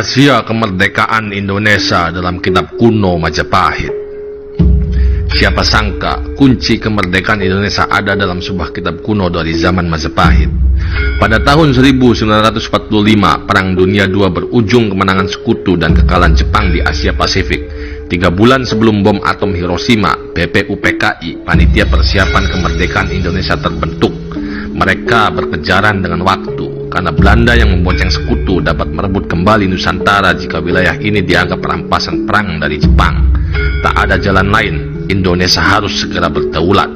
Rahasia kemerdekaan Indonesia dalam kitab kuno Majapahit. Siapa sangka kunci kemerdekaan Indonesia ada dalam sebuah kitab kuno dari zaman Majapahit. Pada tahun 1945, Perang Dunia II berujung kemenangan sekutu dan kekalahan Jepang di Asia Pasifik. 3 bulan sebelum bom atom Hiroshima, BPUPKI, Panitia Persiapan Kemerdekaan Indonesia, terbentuk. Mereka berkejaran dengan waktu, karena Belanda yang membonceng sekutu dapat merebut kembali Nusantara jika wilayah ini dianggap rampasan perang dari Jepang. Tak ada jalan lain, Indonesia harus segera berdaulat.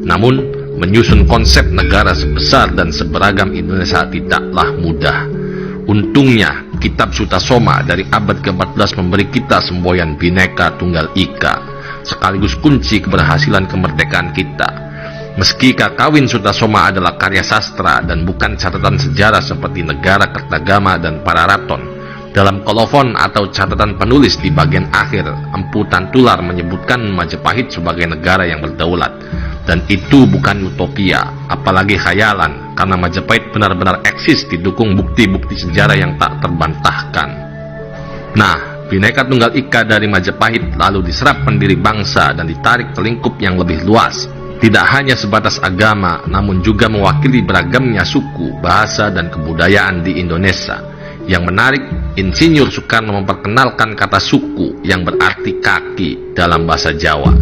Namun, menyusun konsep negara sebesar dan seberagam Indonesia tidaklah mudah. Untungnya, kitab Sutasoma dari abad ke-14 memberi kita semboyan Bhinneka Tunggal Ika, sekaligus kunci keberhasilan kemerdekaan kita. Meski Kakawin Sutasoma adalah karya sastra dan bukan catatan sejarah seperti Negara Kertagama dan Pararaton, dalam kolofon atau catatan penulis di bagian akhir, Empu Tantular menyebutkan Majapahit sebagai negara yang berdaulat. Dan itu bukan utopia, apalagi khayalan, karena Majapahit benar-benar eksis didukung bukti-bukti sejarah yang tak terbantahkan. Nah, Bhinneka Tunggal Ika dari Majapahit lalu diserap pendiri bangsa dan ditarik ke lingkup yang lebih luas. Tidak hanya sebatas agama, namun juga mewakili beragamnya suku, bahasa, dan kebudayaan di Indonesia. Yang menarik, Insinyur Soekarno memperkenalkan kata suku yang berarti kaki dalam bahasa Jawa.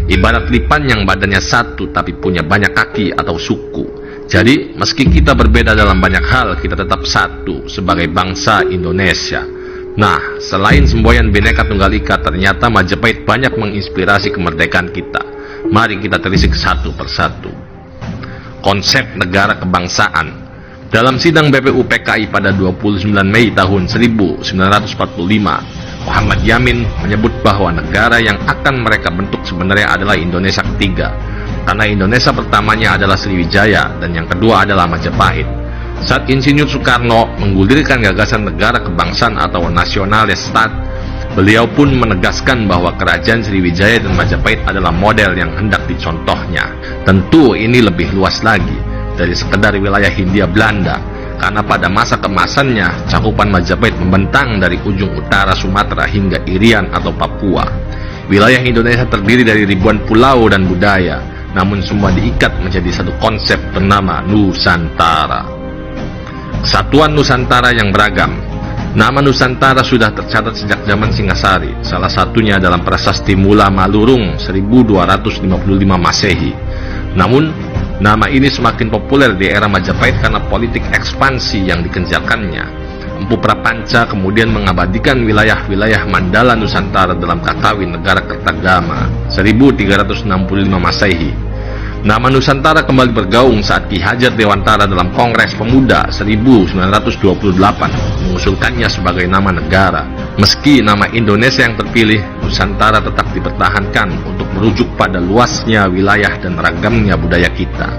Ibarat lipan yang badannya satu tapi punya banyak kaki atau suku. Jadi, meski kita berbeda dalam banyak hal, kita tetap satu sebagai bangsa Indonesia. Nah, selain semboyan Bhinneka Tunggal Ika, ternyata Majapahit banyak menginspirasi kemerdekaan kita. Mari kita telisik satu persatu. Konsep negara kebangsaan. Dalam sidang BPUPKI pada 29 Mei tahun 1945, Muhammad Yamin menyebut bahwa negara yang akan mereka bentuk sebenarnya adalah Indonesia ketiga, karena Indonesia pertamanya adalah Sriwijaya dan yang kedua adalah Majapahit. Saat Insinyur Soekarno menggulirkan gagasan negara kebangsaan atau nasionalis stat, beliau pun menegaskan bahwa kerajaan Sriwijaya dan Majapahit adalah model yang hendak dicontohnya. Tentu ini lebih luas lagi dari sekedar wilayah Hindia Belanda, karena pada masa keemasannya cakupan Majapahit membentang dari ujung utara Sumatera hingga Irian atau Papua. Wilayah Indonesia terdiri dari ribuan pulau dan budaya, namun semua diikat menjadi satu konsep bernama Nusantara. Kesatuan Nusantara yang beragam. Nama Nusantara sudah tercatat sejak zaman Singasari, salah satunya dalam Prasasti Mula Malurung 1255 Masehi. Namun, nama ini semakin populer di era Majapahit karena politik ekspansi yang dikerjakannya. Empu Prapanca kemudian mengabadikan wilayah-wilayah Mandala Nusantara dalam Kakawin Negara Kertagama 1365 Masehi. Nama Nusantara kembali bergaung saat Ki Hajar Dewantara dalam Kongres Pemuda 1928 mengusulkannya sebagai nama negara. Meski nama Indonesia yang terpilih, Nusantara tetap dipertahankan untuk merujuk pada luasnya wilayah dan ragamnya budaya kita.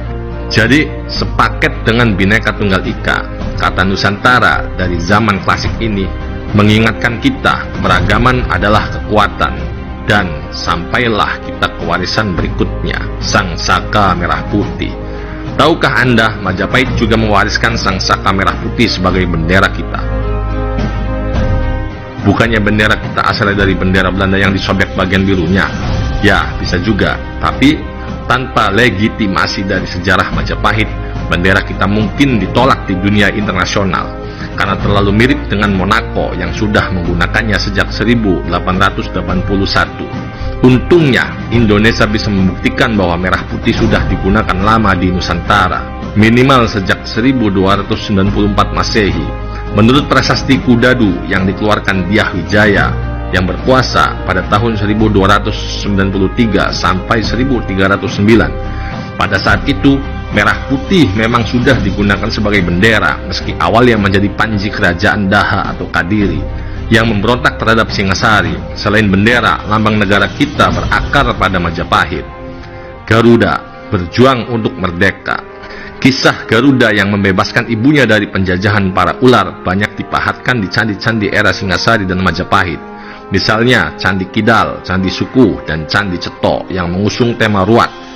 Jadi, sepaket dengan Bhinneka Tunggal Ika, kata Nusantara dari zaman klasik ini mengingatkan kita keragaman adalah kekuatan. Dan sampailah kita ke warisan berikutnya, Sang Saka Merah Putih. Tahukah Anda, Majapahit juga mewariskan Sang Saka Merah Putih sebagai bendera kita? Bukannya bendera kita asalnya dari bendera Belanda yang disobek bagian birunya? Ya, bisa juga. Tapi, tanpa legitimasi dari sejarah Majapahit, bendera kita mungkin ditolak di dunia internasional karena terlalu mirip dengan Monaco yang sudah menggunakannya sejak 1881. Untungnya, Indonesia bisa membuktikan bahwa merah putih sudah digunakan lama di Nusantara, minimal sejak 1294 Masehi. Menurut Prasasti Kudadu yang dikeluarkan Dyah Wijaya yang berkuasa pada tahun 1293 sampai 1309. Pada saat itu, merah putih memang sudah digunakan sebagai bendera, meski awalnya menjadi panji kerajaan Daha atau Kadiri yang memberontak terhadap Singasari. Selain bendera, lambang negara kita berakar pada Majapahit. Garuda, berjuang untuk merdeka. Kisah Garuda yang membebaskan ibunya dari penjajahan para ular banyak dipahatkan di candi-candi era Singasari dan Majapahit. Misalnya Candi Kidal, Candi Sukuh, dan Candi Ceto yang mengusung tema ruat.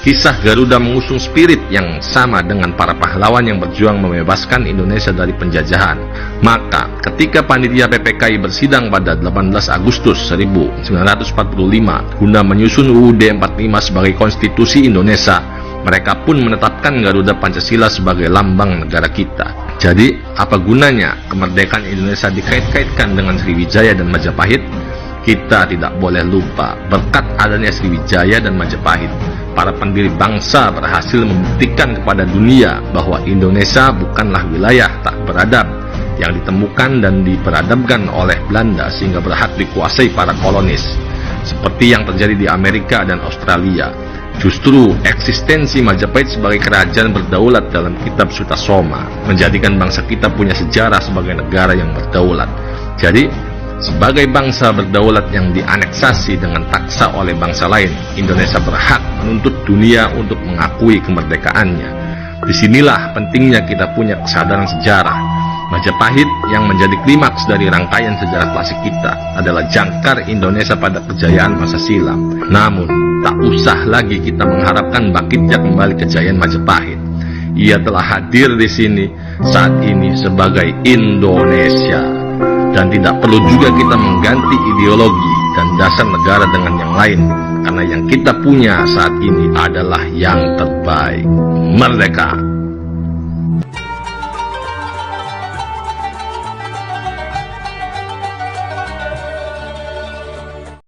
Kisah Garuda mengusung spirit yang sama dengan para pahlawan yang berjuang membebaskan Indonesia dari penjajahan. Maka, ketika panitia PPKI bersidang pada 18 Agustus 1945 guna menyusun UUD 45 sebagai konstitusi Indonesia, mereka pun menetapkan Garuda Pancasila sebagai lambang negara kita. Jadi, apa gunanya kemerdekaan Indonesia dikait-kaitkan dengan Sriwijaya dan Majapahit? Kita tidak boleh lupa, berkat adanya Sriwijaya dan Majapahit, para pendiri bangsa berhasil membuktikan kepada dunia bahwa Indonesia bukanlah wilayah tak beradab yang ditemukan dan diperadabkan oleh Belanda sehingga berhak dikuasai para kolonis, seperti yang terjadi di Amerika dan Australia. Justru eksistensi Majapahit sebagai kerajaan berdaulat dalam kitab Sutasoma menjadikan bangsa kita punya sejarah sebagai negara yang berdaulat. Jadi, sebagai bangsa berdaulat yang dianeksasi dengan paksa oleh bangsa lain, Indonesia berhak menuntut dunia untuk mengakui kemerdekaannya. Disinilah pentingnya kita punya kesadaran sejarah. Majapahit yang menjadi klimaks dari rangkaian sejarah klasik kita adalah jangkar Indonesia pada kejayaan masa silam. Namun, tak usah lagi kita mengharapkan bangkitnya kembali kejayaan Majapahit. Ia telah hadir di sini saat ini sebagai Indonesia. Dan tidak perlu juga kita mengganti ideologi dan dasar negara dengan yang lain, karena yang kita punya saat ini adalah yang terbaik. Merdeka!